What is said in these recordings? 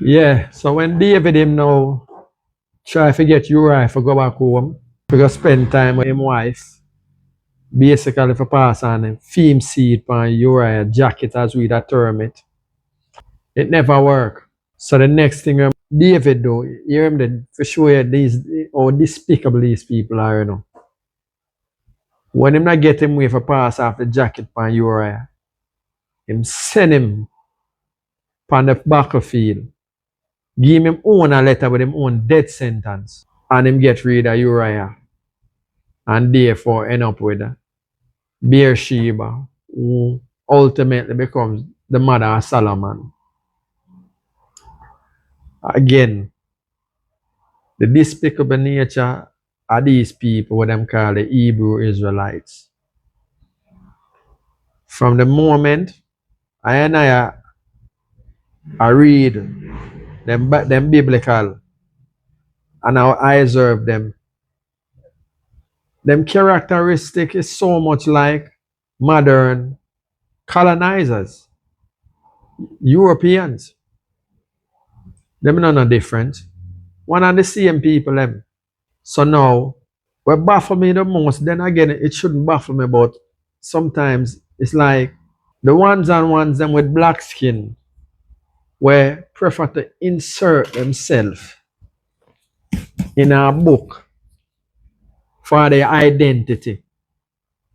Yeah, so when David him now try to get Uriah to go back home, to go spend time with him wife, basically for pass on him, film seed on Uriah jacket as we that term it. It never work. So the next thing David do, you hear him then for sure these how despicable these people are, you know. When him not get him way for pass off the jacket on Uriah, him send him on the battlefield, give him own a letter with him own death sentence, and him get rid of Uriah, and therefore end up with Beersheba, who ultimately becomes the mother of Solomon. Again, the despicable nature of these people, what them call the Hebrew Israelites. From the moment I read them biblical and I observe them characteristic is so much like modern colonizers, Europeans. Them not different. One and the same people them. So now, what baffle me the most, then again, it shouldn't baffle me, but sometimes it's like the ones and ones them with black skin where prefer to insert themselves in a book for their identity.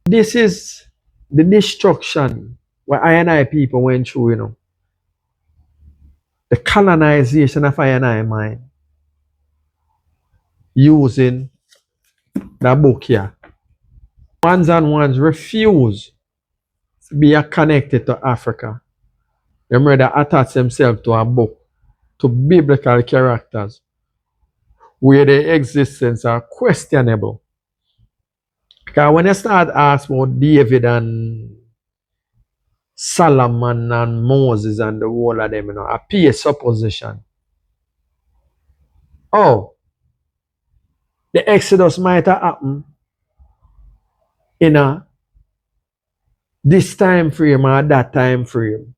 This is the destruction what I and I people went through, you know. The colonization of I and I mind using that book here. Ones and ones refuse to be connected to Africa. They rather attach themselves to a book, to biblical characters, where their existence are questionable. Because when you start asking about David and Solomon and Moses and the whole of them, you know, appear supposition. Oh, the Exodus might have happened in this time frame or that time frame.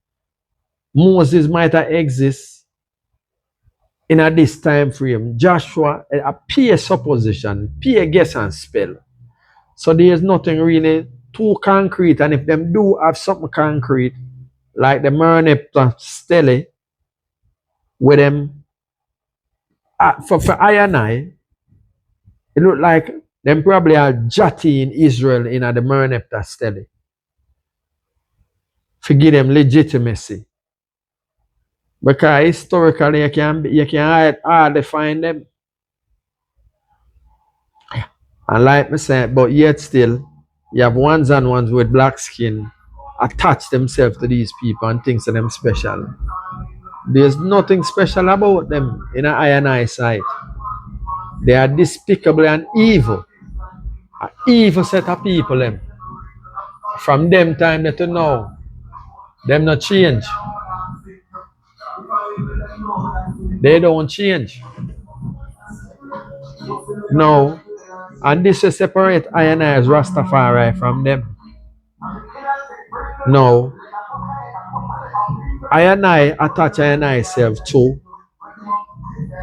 Moses might have exist in this time frame. Joshua, a peer supposition, peer guess and spell. So there's nothing really too concrete. And if them do have something concrete, like the Merneptah stele, with them, for I and I, it look like them probably are jotting Israel in the Merneptah stele. To give them legitimacy. Because historically you can hardly find them. And like me said, but yet still, you have ones and ones with black skin attach themselves to these people and think of them special. There's nothing special about them in an I and I sight. They are despicable and evil. An evil set of people them. From them time to now, them not change. They don't change. No. And this is separate I and I as Rastafari from them. No. I and I attach I and I self to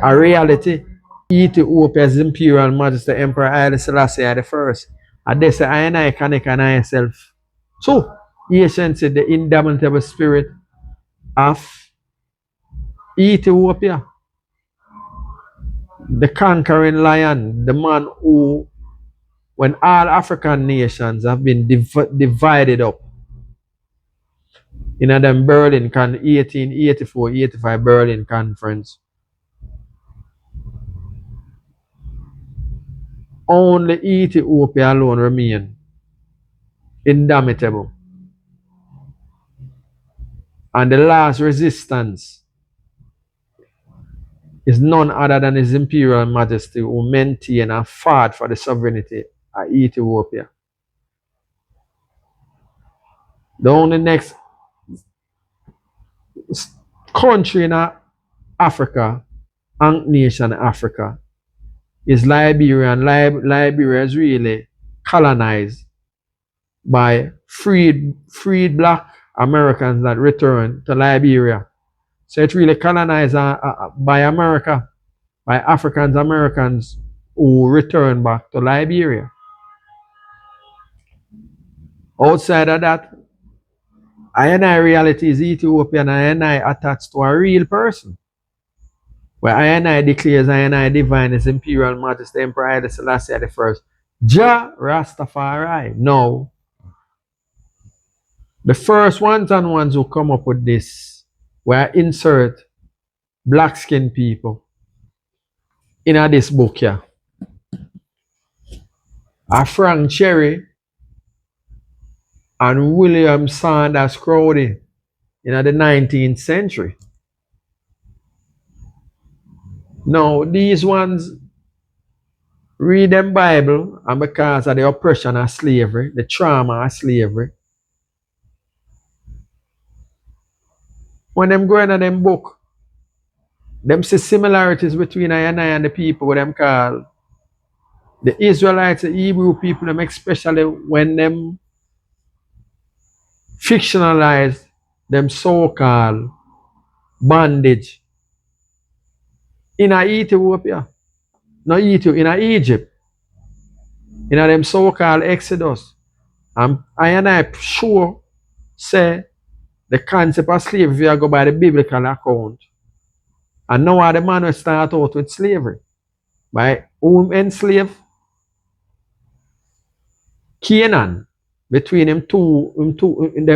a reality. Ethiopia's Imperial Majesty Emperor Haile Selassie the first. And they say I and I connect and I self. So, ancient said the indomitable spirit of Ethiopia. The conquering lion, the man who, when all African nations have been divided up in them Berlin 1884-85 Berlin Conference, only Ethiopia alone remain indomitable. And the last resistance is none other than His Imperial Majesty who maintain and fought for the sovereignty of Ethiopia. The only next country in Africa, and nation Africa, is Liberia, and Liberia is really colonized by freed black Americans that returned to Liberia. So it really colonized by America, by Africans Americans who returned back to Liberia. Outside of that, I and I reality is Ethiopian, I and I attached to a real person. Where I and I declares I and I divine His Imperial Majesty Emperor Haile Selassie the first. Jah Rastafari. No. The first ones and ones who come up with this were insert black skinned people in this book here. Are Frank Cherry and William Sanders Crowley in the 19th century. Now, these ones read them Bible, and because of the oppression of slavery, the trauma of slavery, when them go into them book, them see similarities between I and the people what them call the Israelites, the Hebrew people, them especially when them fictionalize them so-called bondage in Ethiopia, not Ethiopia, in Egypt, in them so-called Exodus. And I sure say the concept of slavery I go by the biblical account. And now the man will start out with slavery. By whom enslaved Canaan between them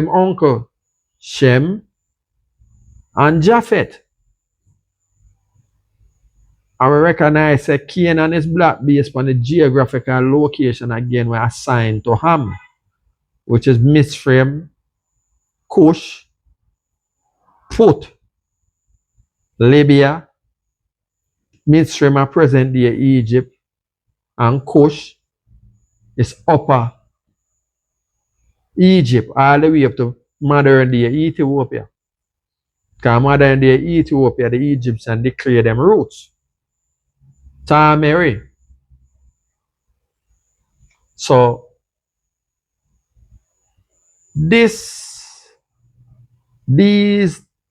uncle Shem and Japheth. I will recognize that Canaan is black based on the geographical location again we assigned to Ham, which is Misraim, Cush, Put, Libya, Misraim are present day Egypt, and Cush is upper Egypt all the way up to modern day Ethiopia. Because modern day Ethiopia, the Egyptians declare them roots. Tamari. So these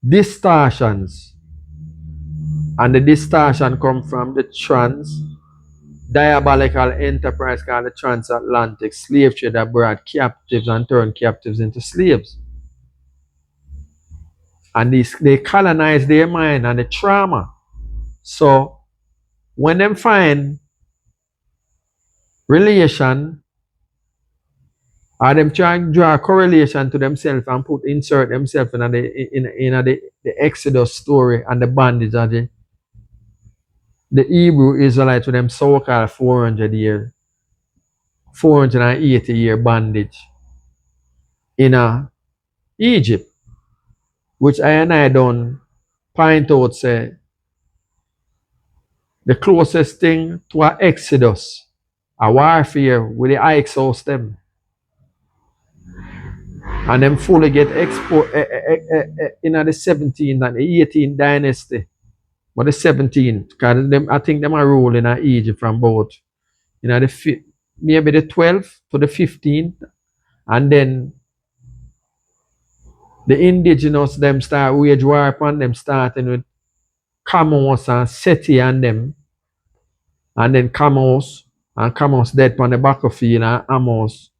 distortions, and the distortion come from the diabolical enterprise called the transatlantic slave trade that brought captives and turned captives into slaves. And they colonize their mind and the trauma. So when them find relation, or them try to draw a correlation to themselves and insert themselves in the Exodus story and the bondage of the Hebrew Israelites with them so-called 480-year bondage in Egypt, which I and I don't point out say the closest thing to an Exodus, a warfare with the Hyksos them. And them fully get exposed in the 17th and the 18th dynasty. But the 17th, because I think them are ruling in Egypt from both maybe the 12th to the 15th, and then the indigenous them start wage war upon them, starting with Kamos and Seti and them, and then Kamos dead on the battlefield, and Amos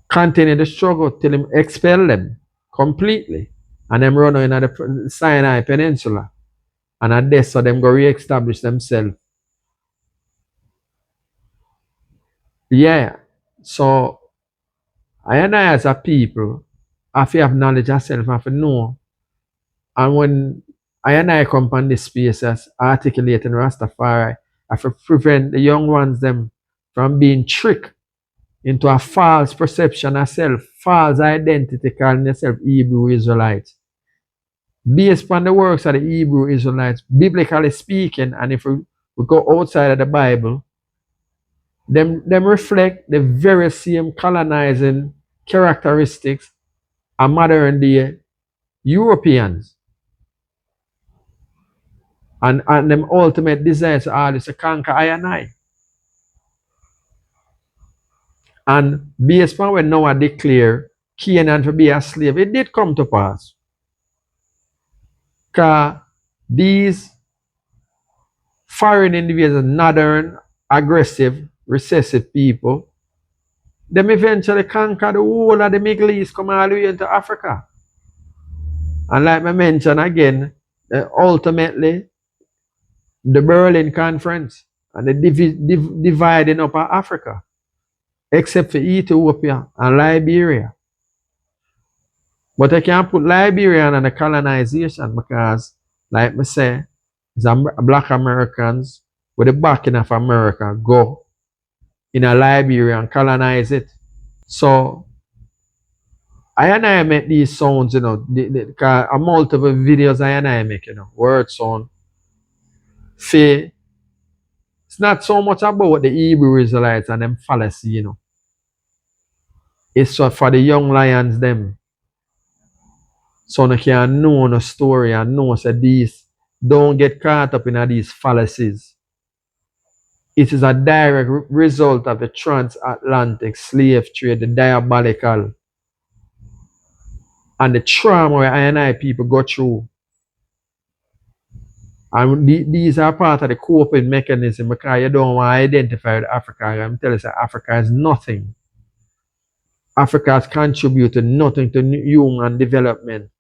continue the struggle till him expel them completely, and them run in the Sinai Peninsula, and at this so them go re-establish themselves. Yeah, so I and I as a people have to have knowledge of self, have to know. And when I and I come on this space as articulating Rastafari, I have to prevent the young ones them from being tricked into a false perception of self, false identity calling themselves Hebrew Israelites. Based upon the works of the Hebrew Israelites, biblically speaking, and if we go outside of the Bible, them reflect the very same colonizing characteristics of modern day Europeans. And them ultimate desires are to conquer I and I. And based upon when Noah declared Canaan to be a slave, it did come to pass. Because these foreign individuals, northern, aggressive, recessive people, them eventually conquer the whole of the Middle East, come all the way into Africa. And like I mentioned again, ultimately, the Berlin Conference and the dividing up of Africa, except for Ethiopia and Liberia. But I can't put Liberia on the colonization because, like I say, black Americans with the backing of America go in a Liberia and colonize it. So I make these sounds, because multiple videos I make, word sound. It's not so much about the Hebrew Israelites and them fallacy, It's for the young lions them. So they can know the story and know that these don't get caught up in these fallacies. It is a direct result of the transatlantic slave trade, the diabolical and the trauma where I people go through. And these are part of the coping mechanism because you don't want to identify with Africa. I'm telling you, Africa is nothing. Africa has contributed nothing to human development.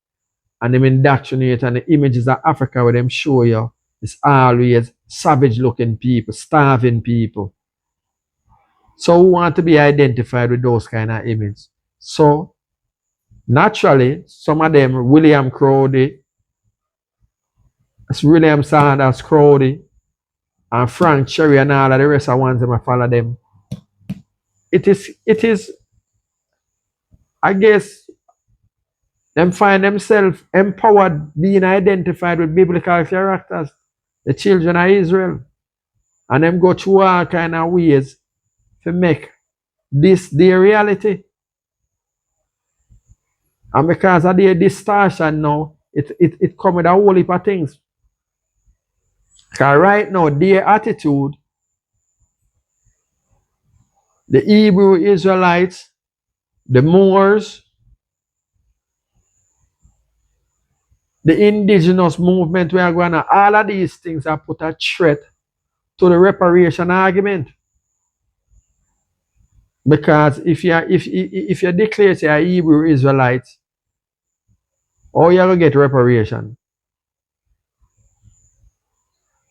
And them indoctrinate and the images of Africa where them show you is always savage looking people, starving people. So we want to be identified with those kind of images. So naturally, some of them, William Crowdy, William Sanders Crowdy, and Frank Cherry and all of the rest of the ones that I follow them. It is, I guess, them find themselves empowered being identified with biblical characters, the children of Israel. And them go through all kind of ways to make this their reality. And because of their distortion now, it come with a whole heap of things. Because right now, their attitude, the Hebrew Israelites, the Moors, the indigenous movement we are going to, all of these things are put a threat to the reparation argument. Because if you declare you're a Hebrew Israelite, how you going to get reparation?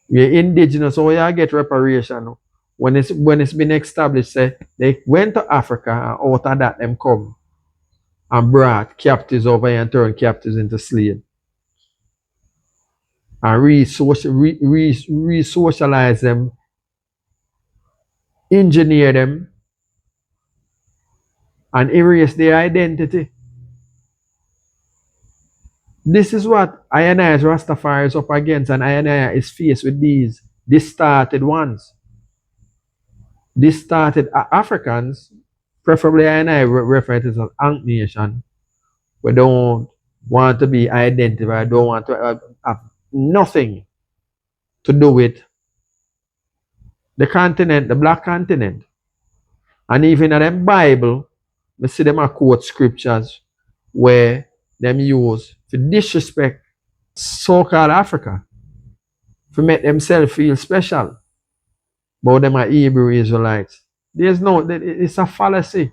You're indigenous, how you get reparation? When it's been established, say they went to Africa and out of that them come and brought captives over here and turned captives into slaves. And re-socialize them, engineer them, and erase their identity. This is what INI's Rastafari is up against, and INI is faced with these distorted ones. Distorted Africans, preferably INI refer to as an Ankh nation, we don't want to be identified, don't want to have nothing to do with the continent, the black continent. And even in the Bible, we see them quote scriptures where them use to disrespect so-called Africa, to make themselves feel special. But them are Hebrew Israelites. It's a fallacy.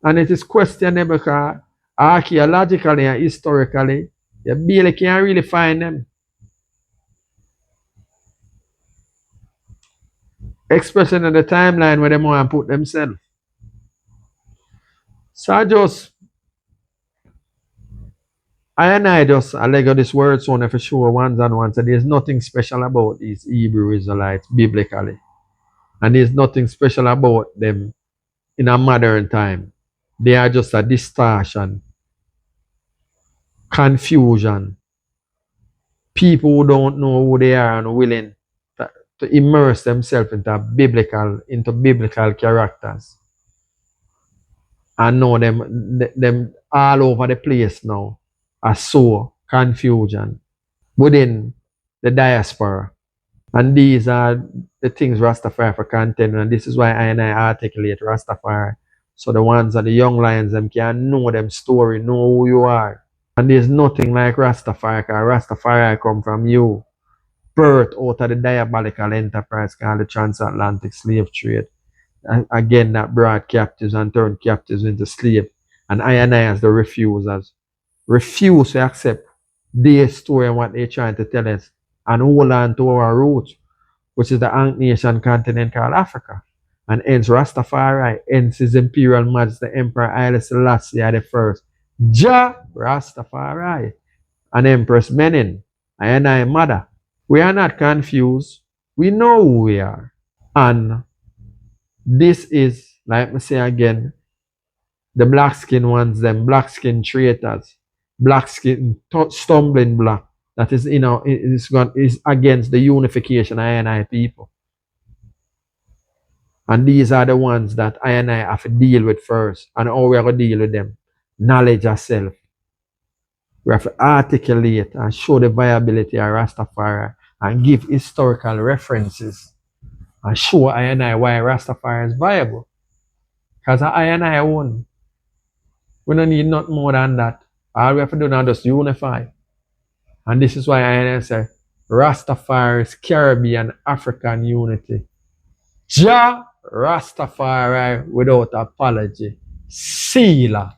And it is questionable because archaeologically and historically, you barely can't really find them. Especially in the timeline where they want to put themselves. So I just Lego this word sound for sure ones and ones. And there's nothing special about these Hebrew Israelites biblically. And there's nothing special about them in a modern time. They are just a distortion, confusion. People who don't know who they are and willing to immerse themselves into biblical characters. And know them all over the place now are so confusion within the diaspora. And these are the things Rastafari for contend, and this is why I articulate Rastafari. So the ones that the young lions them can know them story, know who you are. And there's nothing like Rastafari, because Rastafari come from you. Birth out of the diabolical enterprise called the transatlantic slave trade. And again, that brought captives and turned captives into slaves. And I as the refusers refuse to accept their story and what they're trying to tell us and hold on to our roots, which is the Ankh Nation continent called Africa. And hence Rastafari, hence His Imperial Majesty Emperor Haile Selassie the first. Jah Rastafari and Empress Menin, I mother. We are not confused. We know who we are. And this is, like me say again, the black skin ones, them black skin traitors, black skin stumbling block. That is, is against the unification of I people. And these are the ones that I have to deal with first. And how we are going to deal with them? Knowledge of self. We have to articulate and show the viability of Rastafari and give historical references and show I why Rastafari is viable. Because I own. We don't need nothing more than that. All we have to do now is just unify. And this is why I say Rastafari's Caribbean African unity. Jah Rastafari without apology. Sealer.